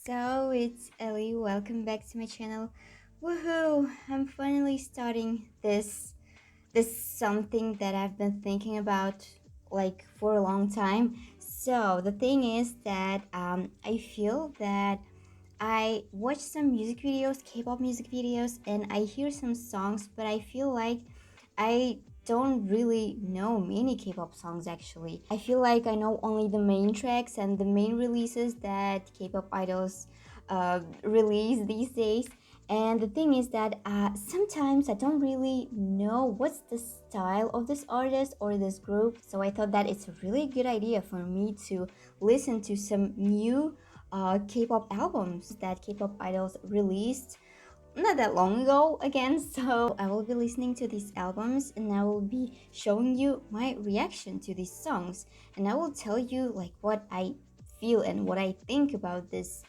So it's Ellie, welcome back to my channel. Woohoo! I'm finally starting this something that I've been thinking about like for a long time. So the thing is that I feel that I watch some music videos, K-pop music videos, and I hear some songs, but I feel like I don't really know many K-pop songs actually. I feel like I know only the main tracks and the main releases that K-pop idols release these days. And the thing is that sometimes I don't really know what's the style of this artist or this group. So I thought that it's a really good idea for me to listen to some new K-pop albums that K-pop idols released not that long ago again. So I will be listening to these albums and I will be showing you my reaction to these songs, and I will tell you like what I feel and what I think about this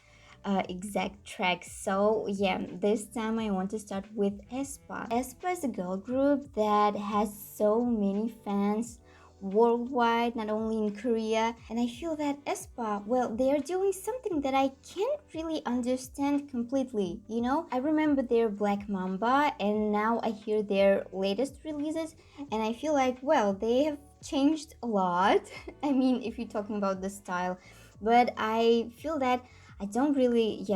exact tracks. So yeah, this time I want to start with aespa. aespa is a girl group that has so many fans worldwide, not only in Korea. And I feel that aespa, well, they are doing something that I can't really understand completely. I remember their Black Mamba, and now I hear their latest releases, and I feel like, well, they have changed a lot. I mean, if you're talking about the style, but I feel that I don't really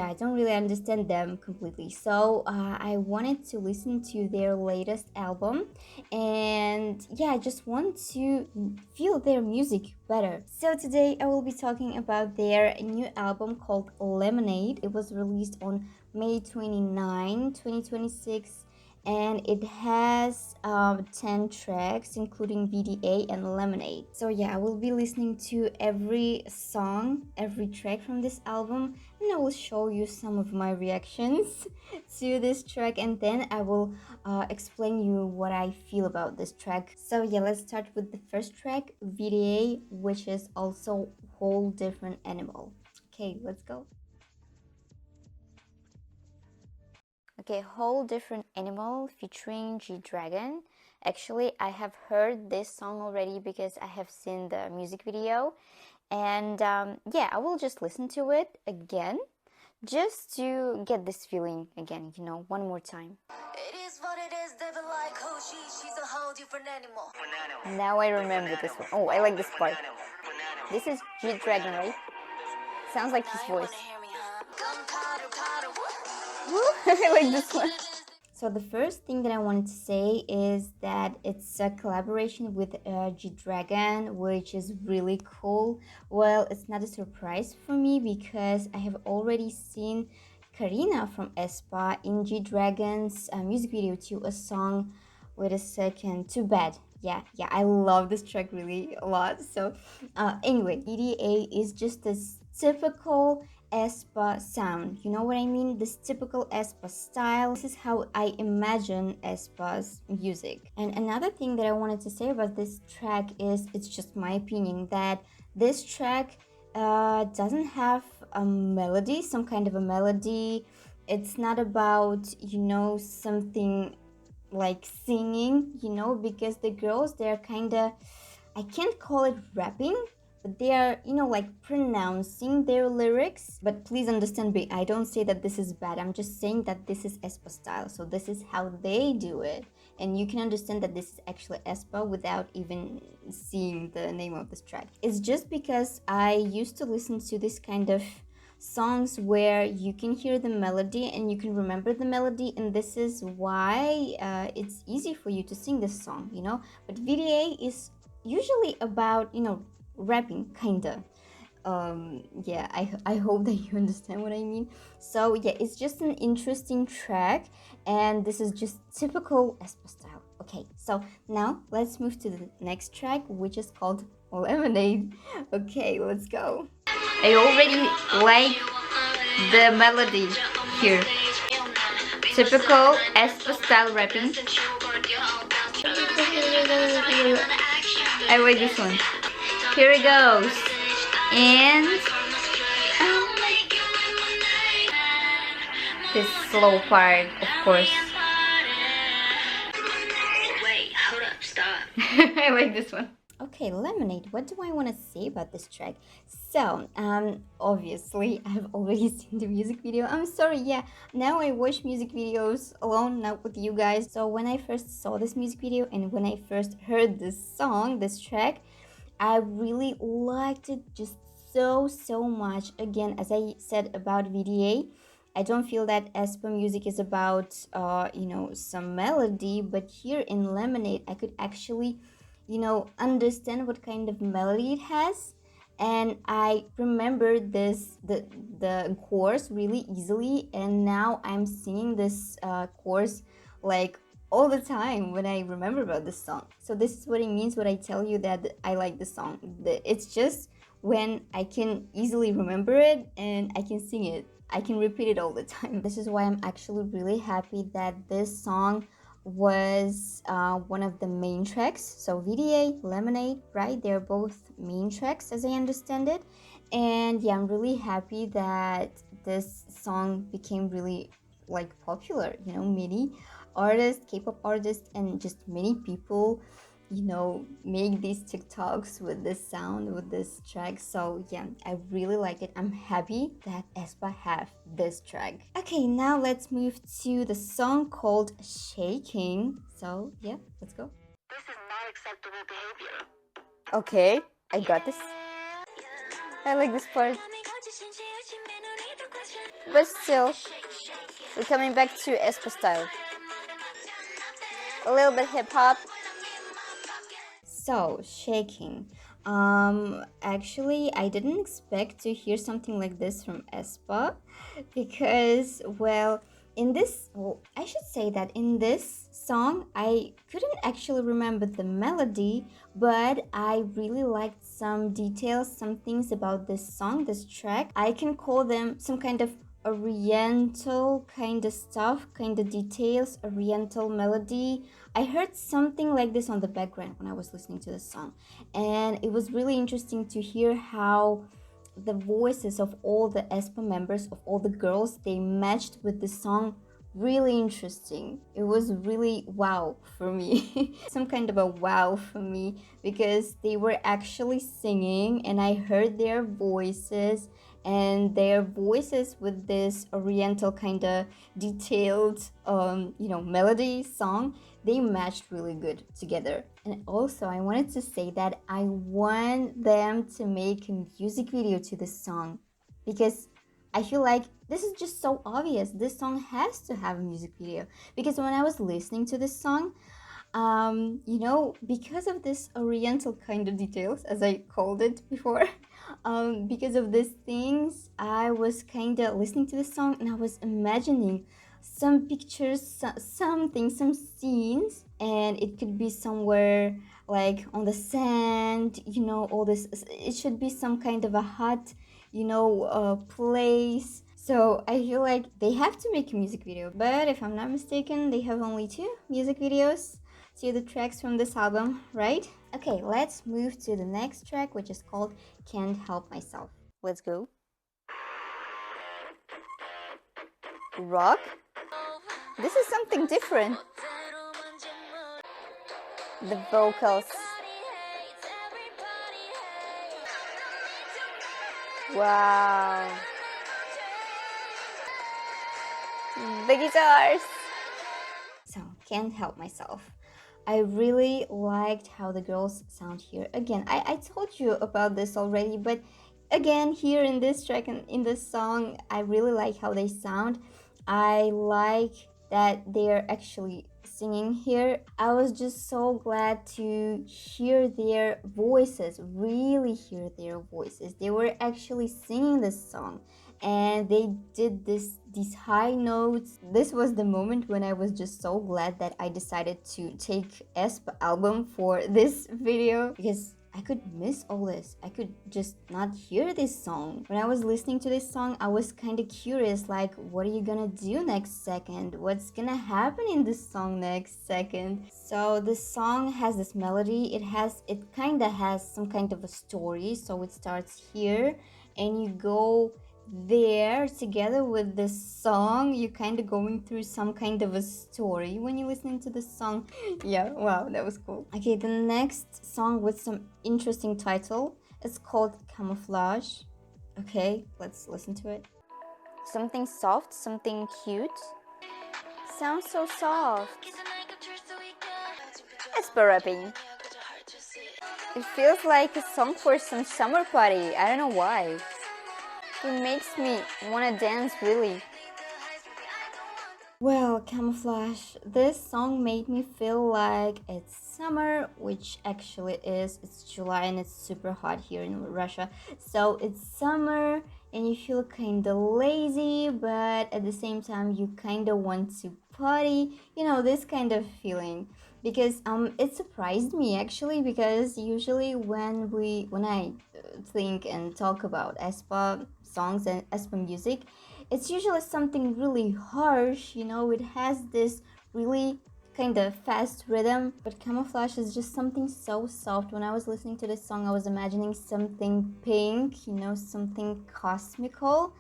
understand them completely. So I wanted to listen to their latest album, and yeah, I just want to feel their music better. So today I will be talking about their new album called Lemonade. It was released on May 29, 2026, and it has 10 tracks including VDA and Lemonade. So yeah, I will be listening to every song, every track from this album, and I will show you some of my reactions to this track, and then I will explain you what I feel about this track. So yeah, let's start with the first track, VDA, which is also Whole Different Animal. Okay, let's go. Okay, Whole Different Animal featuring G-Dragon. Actually, I have heard this song already because I have seen the music video. And yeah, I will just listen to it again just to get this feeling again, one more time. It is what it is, they be like, oh, she's a whole different animal. Now I remember this one. Oh, I like this part. This is G-Dragon, right? Sounds like his voice. I like this one. So the first thing that I wanted to say is that it's a collaboration with G-Dragon, which is really cool. Well, it's not a surprise for me because I have already seen Karina from aespa in G-Dragon's music video to a song. Wait a second, Too Bad. Yeah, I love this track really a lot. So anyway, EDA is just this typical aespa sound. You know what I mean? This typical aespa style. This is how I imagine aespa's music. And another thing that I wanted to say about this track is, it's just my opinion, that this track doesn't have a melody, some kind of a melody. It's not about, something like singing, because the girls, they're kind of, I can't call it rapping, but they are, like pronouncing their lyrics. But please understand me, I don't say that this is bad. I'm just saying that this is aespa style. So this is how they do it. And you can understand that this is actually aespa without even seeing the name of this track. It's just because I used to listen to this kind of songs where you can hear the melody and you can remember the melody, and this is why it's easy for you to sing this song, but VDA is usually about, rapping kinda. Yeah, I hope that you understand what I mean. So yeah, it's just an interesting track, and this is just typical aespa style. Okay, so now let's move to the next track, which is called Lemonade. Okay, let's go. I already like the melody here. Typical aespa style rapping. I like this one. Here it goes. And this slow part, of course. Wait, hold up, stop. I like this one. Okay, Lemonade, what do I want to say about this track? So, obviously, I've already seen the music video. I'm sorry, yeah, now I watch music videos alone, not with you guys. So, when I first saw this music video and when I first heard this song, this track, I really liked it just so much. Again, as I said about VDA, I don't feel that aespa music is about some melody, but here in Lemonade I could actually understand what kind of melody it has. And I remember the chorus really easily, and now I'm singing this chorus like all the time when I remember about this song. So this is what it means when I tell you that I like the song. It's just when I can easily remember it and I can sing it. I can repeat it all the time. This is why I'm actually really happy that this song was one of the main tracks. So VDA, Lemonade, right? They're both main tracks as I understand it. And yeah, I'm really happy that this song became really like popular. Many artists, K-pop artists, and just many people make these TikToks with this sound, with this track. So yeah, I really like it. I'm happy that aespa have this track. Okay, now let's move to the song called Shaking. So yeah, let's go. This is not acceptable behavior. Okay, I got this. I like this part. But still, we're coming back to aespa style. A little bit hip hop. So, Shaking. Actually, I didn't expect to hear something like this from aespa because, well, I should say that in this song, I couldn't actually remember the melody, but I really liked some details, some things about this song, this track. I can call them some kind of oriental kind of stuff, kind of details, oriental melody. I heard something like this on the background when I was listening to the song, and it was really interesting to hear how the voices of all the aespa members, of all the girls, they matched with the song. Really interesting. It was really wow for me. Some kind of a wow for me because they were actually singing and I heard their voices, and their voices with this oriental kind of detailed melody song, they matched really good together. And also I wanted to say that I want them to make a music video to this song because I feel like this is just so obvious. This song has to have a music video because when I was listening to this song, because of this oriental kind of details, as I called it before, because of these things, I was kind of listening to the song and I was imagining some pictures, some scenes, and it could be somewhere like on the sand, all this. It should be some kind of a hut, place. So I feel like they have to make a music video. But if I'm not mistaken, they have only 2 music videos to the tracks from this album, right? Okay, let's move to the next track, which is called Can't Help Myself. Let's go. Rock? This is something different. The vocals. Wow. The guitars. So, Can't Help Myself. I really liked how the girls sound here. Again, I told you about this already, but again, here in this track and in this song, I really like how they sound. I like that they're actually singing here. I was just so glad to hear their voices, really hear their voices. They were actually singing this song and they did these high notes. This was the moment when I was just so glad that I decided to take aespa album for this video because I could miss all this. I could just not hear this song. When I was listening to this song, I was kind of curious, like, what are you gonna do next second? What's gonna happen in this song next second? So this song has this melody. It kind of has some kind of a story. So it starts here and you go there together with this song, you're kind of going through some kind of a story when you're listening to this song. Yeah, wow, that was cool. Okay, the next song with some interesting title is called Camouflage. Okay, let's listen to it. Something soft, something cute. Sounds so soft. aespa rapping. It feels like a song for some summer party. I don't know why. It makes me wanna dance really. Well, Camouflage, this song made me feel like it's summer, which actually is. It's July and it's super hot here in Russia. So it's summer and you feel kind of lazy, but at the same time you kind of want to party. You know, this kind of feeling. Because it surprised me actually, because usually when I think and talk about aespa songs and aespa music, it's usually something really harsh, you know, it has this really kind of fast rhythm, but Camouflage is just something so soft. When I was listening to this song, I was imagining something pink, you know, something cosmical.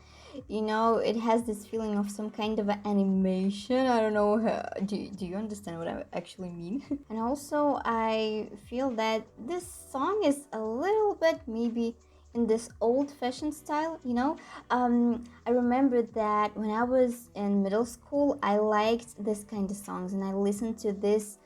You know, it has this feeling of some kind of animation. I don't know, do you understand what I actually mean? And also I feel that this song is a little bit maybe in this old-fashioned style, you know. I remember that when I was in middle school, I liked this kind of songs and I listened to this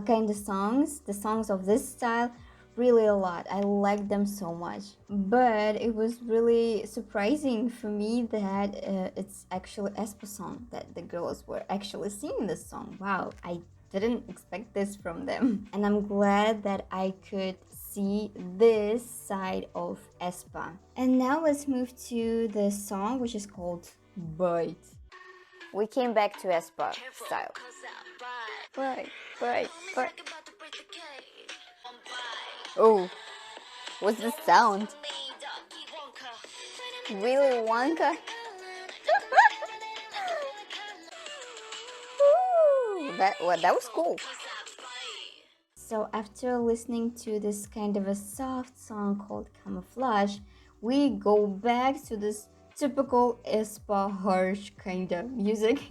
kind of songs, the songs of this style, really a lot. I liked them so much. But it was really surprising for me that it's actually aespa song, that the girls were actually singing this song. Wow, I didn't expect this from them. And I'm glad that I could see this side of aespa. And now let's move to the song which is called Bite. We came back to aespa style. Bite, bite, bite. Oh, what's the sound? Willy Wonka? Ooh, that was cool. So after listening to this kind of a soft song called Camouflage, we go back to this typical aespa harsh kind of music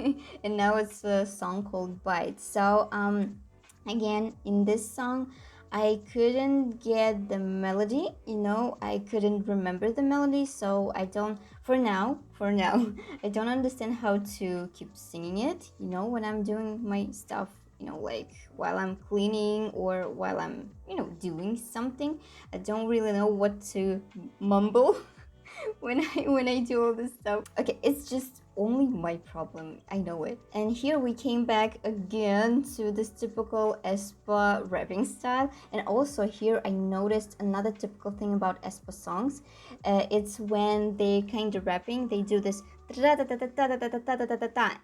and now it's a song called Bite. So again, in this song I couldn't get the melody, you know, I couldn't remember the melody, so I don't, for now, I don't understand how to keep singing it, you know, when I'm doing my stuff, you know, like while I'm cleaning or while I'm, you know, doing something. I don't really know what to mumble when I do all this stuff. Okay, it's just only my problem. I know it. And here we came back again to this typical aespa rapping style. And also here I noticed another typical thing about aespa songs. It's when they kind of rapping, they do this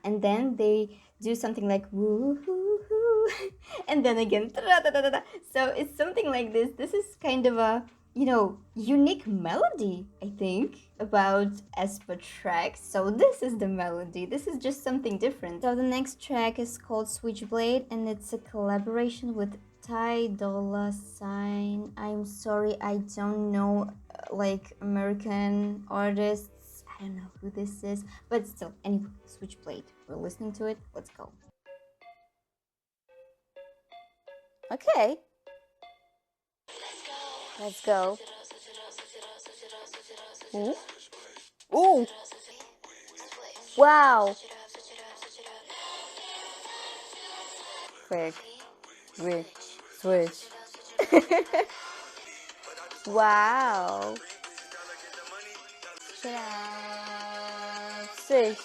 and then they do something like woo hoo hoo and then again so it's something like this. This is kind of a, you know, unique melody, I think, about aespa tracks. So this is the melody. This is just something different. So the next track is called Switchblade and it's a collaboration with Ty Dolla Sign. I'm sorry, I don't know like American artists. I don't know who this is, but still, anyway, Switchblade. We're listening to it. Let's go. Okay. Let's go. Ooh. Ooh. Wow. Quick. Quick. Switch. Wow. Switch.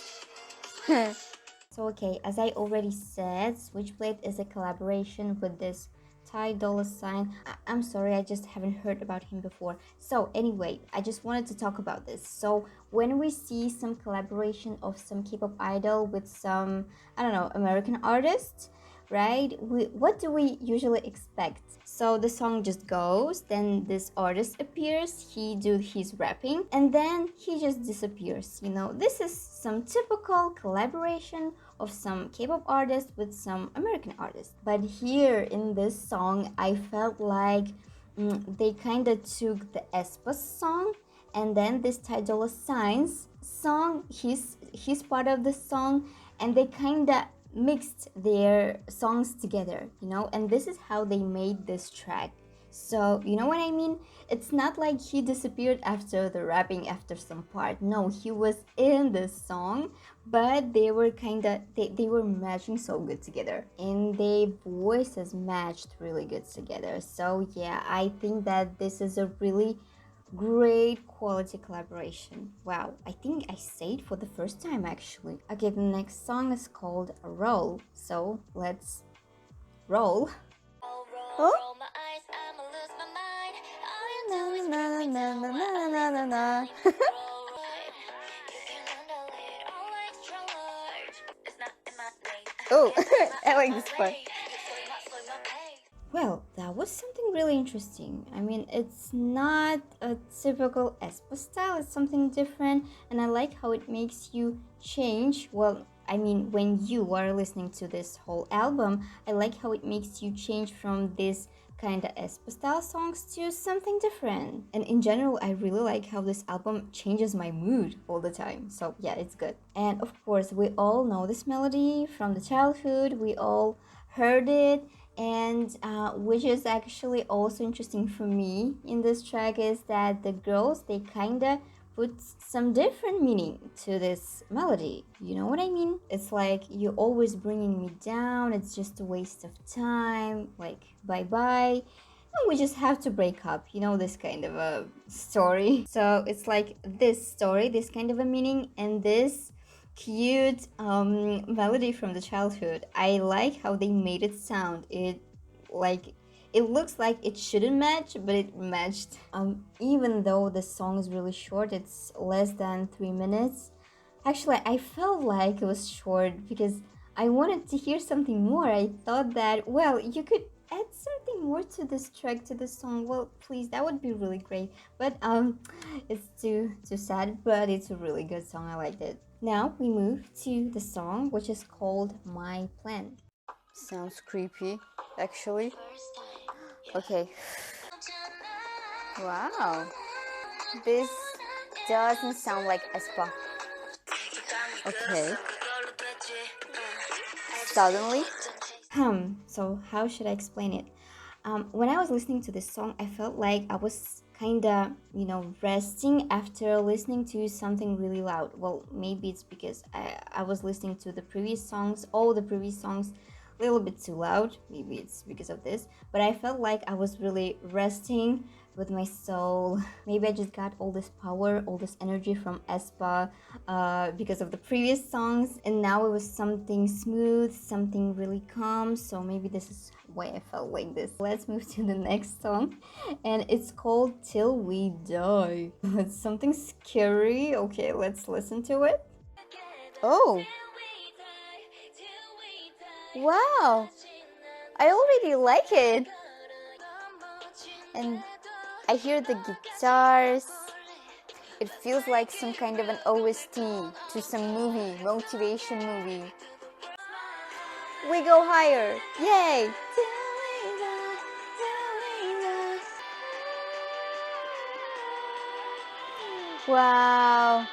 So okay, as I already said, Switchblade is a collaboration with this Ty Dolla Sign. I'm sorry, I just haven't heard about him before. So anyway, I just wanted to talk about this. So when we see some collaboration of some K-pop idol with some, I don't know, American artists, right? What do we usually expect? So the song just goes, then this artist appears, he do his rapping, and then he just disappears. You know, this is some typical collaboration of some K-pop artist with some American artist. But here in this song, I felt like they kind of took the aespa song and then this Ty Dolla Sign's song, he's part of the song, and they kind of mixed their songs together, and this is how they made this track. So, you know what I mean? It's not like he disappeared after the rapping after some part. No, he was in the song, but they were they were matching so good together. And their voices matched really good together. So, yeah, I think that this is a really great quality collaboration. Wow, I think I say it for the first time actually. Okay, the next song is called Roll. So, let's roll. Oh? Oh, I like this part. Well, that was something really interesting. I mean, it's not a typical aespa style, it's something different, and I like how it makes you change. Well, I mean, when you are listening to this whole album, I like how it makes you change from this kind of aespa style songs to something different. And in general, I really like how this album changes my mood all the time. So, yeah, it's good. And of course, we all know this melody from the childhood, we all heard it, and which is actually also interesting for me in this track is that the girls, they kind of put some different meaning to this melody. You know what I mean? It's like, you're always bringing me down, it's just a waste of time, like bye bye, and we just have to break up, this kind of a story. So it's like this story, this kind of a meaning, and this cute melody from the childhood. I like how they made it sound. Like it looks like it shouldn't match, but it matched. Even though the song is really short, it's less than 3 minutes. Actually, I felt like it was short because I wanted to hear something more. I thought that, well, you could add something more to this track, to this song. Well, please, that would be really great. But it's too sad, but it's a really good song. I liked it. Now we move to the song, which is called My Plan. Sounds creepy, actually. Okay. Wow. This doesn't sound like aespa. Okay. Suddenly. So how should I explain it? When I was listening to this song, I felt like I was kinda, resting after listening to something really loud. Well, maybe it's because I was listening to the previous songs, all the previous songs, a little bit too loud. Maybe it's because of this, but I felt like I was really resting with my soul. Maybe I just got all this power, all this energy from aespa because of the previous songs, and now it was something smooth, something really calm. So maybe this is why I felt like this. Let's move to the next song, and it's called Till We Die. It's something scary. Okay, let's listen to it. Oh, wow, I already like it. And I hear the guitars. It feels like some kind of an OST to some movie, motivation movie. We go higher. Yay! Wow.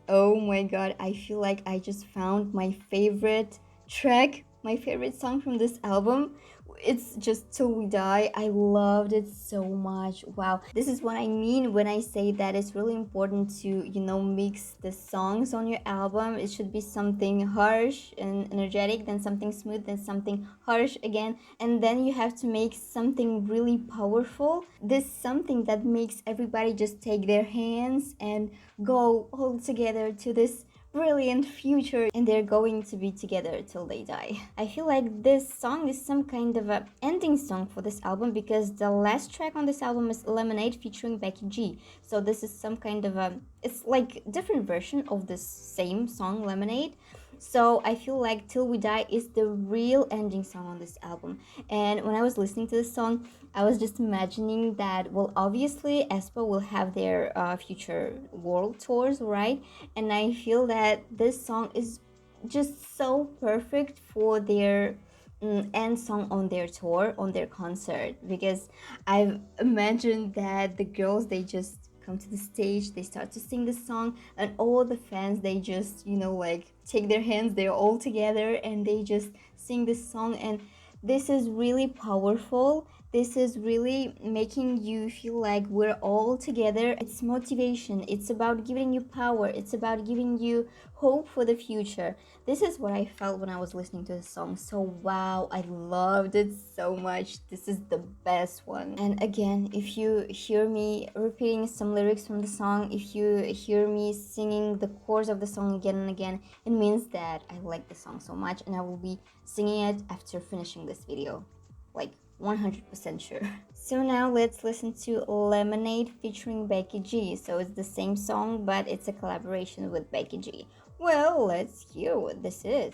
Oh my god, I feel like I just found my favorite track, my favorite song from this album. It's just Till We Die. I loved it so much. Wow, this is what I mean when I say that it's really important to, mix the songs on your album. It should be something harsh and energetic, then something smooth, then something harsh again, and then you have to make something really powerful. This something that makes everybody just take their hands and go all together to this brilliant future, and they're going to be together till they die. I feel like this song is some kind of a ending song for this album because the last track on this album is Lemonade featuring Becky G. So this is some kind of a, it's like different version of this same song Lemonade. So I feel like Till We Die is the real ending song on this album. And when I was listening to this song, I was just imagining that, well, obviously aespa will have their future world tours, right? And I feel that this song is just so perfect for their end song on their tour, on their concert, because I've imagined that the girls, they just come to the stage, they start to sing the song, and all the fans, they just, like take their hands, they're all together and they just sing this song. And this is really powerful. This is really making you feel like we're all together. It's motivation. It's about giving you power. It's about giving you hope for the future. This is what I felt when I was listening to the song. So wow, I loved it so much. This is the best one. And again, if you hear me repeating some lyrics from the song, if you hear me singing the chorus of the song again and again, it means that I like the song so much, and I will be singing it after finishing this video. Like 100% sure. So now let's listen to Lemonade featuring Becky G. So it's the same song, but it's a collaboration with Becky G. Well, let's hear what this is.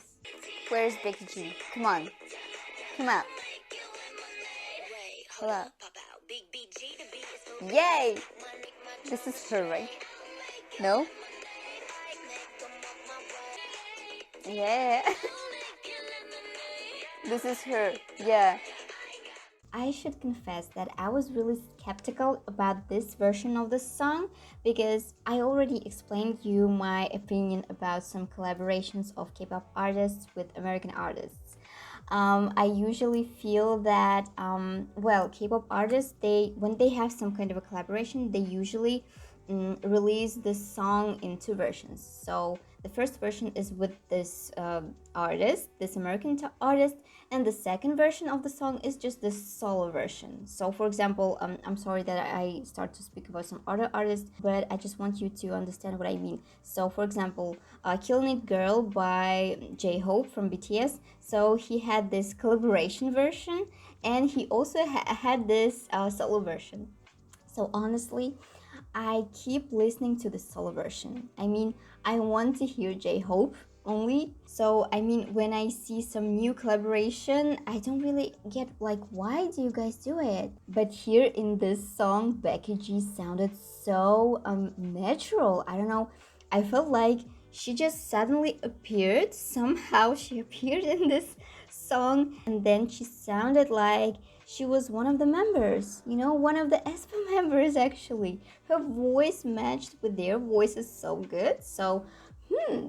Where's Becky G? Come on. Come out. Hello. Yay! This is her, right? No? Yeah. This is her. Yeah. I should confess that I was really skeptical about this version of the song because I already explained you my opinion about some collaborations of K-pop artists with American artists. I usually feel that K-pop artists, when they have some kind of a collaboration, they usually release the song in two versions. So the first version is with this artist, this American artist, and the second version of the song is just the solo version. So for example, I'm sorry that I start to speak about some other artists, but I just want you to understand what I mean. So for example, Killing It Girl by J-Hope from BTS, so he had this collaboration version and he also had this solo version. So honestly, I keep listening to the solo version. I mean, I want to hear J-Hope only. So, I mean, when I see some new collaboration, I don't really get like, why do you guys do it? But here in this song, Becky G sounded so natural. I don't know. I felt like she just suddenly appeared. Somehow she appeared in this song, and then she sounded like she was one of the members, one of the aespa members actually. Her voice matched with their voices so good. So,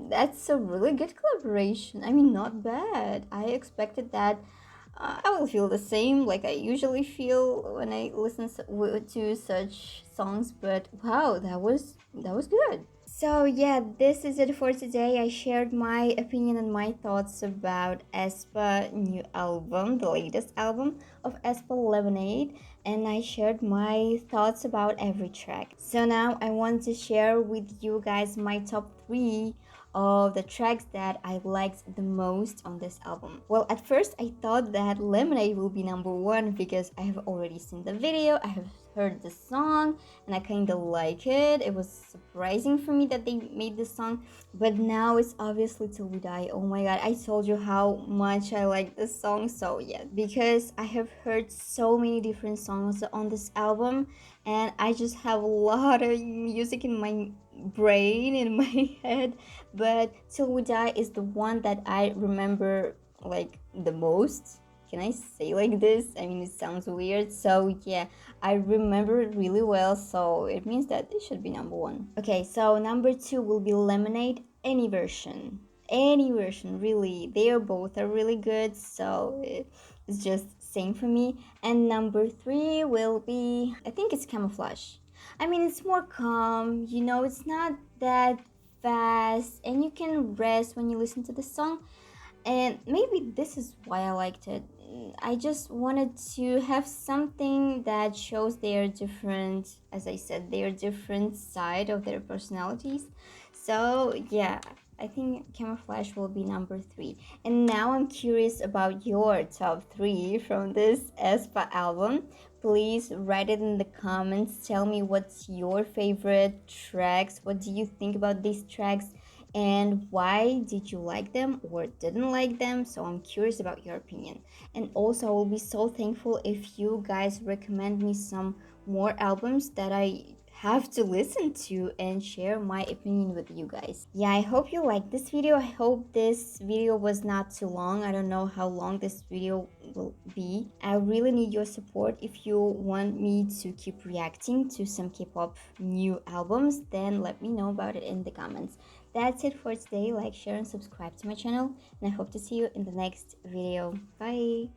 that's a really good collaboration. I mean, not bad. I expected that I will feel the same like I usually feel when I listen to such songs, but wow, that was good. So yeah, this is it for today. I shared my opinion and my thoughts about aespa new album, the latest album of aespa Lemonade, and I shared my thoughts about every track. So now I want to share with you guys my top 3 of the tracks that I liked the most on this album. Well, at first I thought that Lemonade will be number 1 because I have already seen the video, I have heard the song, and I kind of like it. It was surprising for me that they made this song, but now it's obviously Till We Die. Oh my god, I told you how much I like this song. So yeah, because I have heard so many different songs on this album, and I just have a lot of music in my brain, in my head, but Till We Die is the one that I remember like the most. Can I say like this? I mean, it sounds weird. So yeah, I remember it really well, so it means that it should be number 1. Okay, so number 2 will be Lemonade, any version. Any version, really. They are both are really good, so it's just same for me. And number 3 will be, I think it's Camouflage. I mean, it's more calm, it's not that fast, and you can rest when you listen to the song. And maybe this is why I liked it. I just wanted to have something that shows their different, as I said, their different side of their personalities. So yeah, I think Camouflage will be number 3. And now I'm curious about your top 3 from this aespa album. Please write it in the comments. Tell me what's your favorite tracks. What do you think about these tracks? And why did you like them or didn't like them? So I'm curious about your opinion. And also I will be so thankful if you guys recommend me some more albums that I have to listen to and share my opinion with you guys. Yeah, I hope you liked this video. I hope this video was not too long. I don't know how long this video will be. I really need your support. If you want me to keep reacting to some K-pop new albums, then let me know about it in the comments. That's it for today. Like, share, and subscribe to my channel, and I hope to see you in the next video. Bye!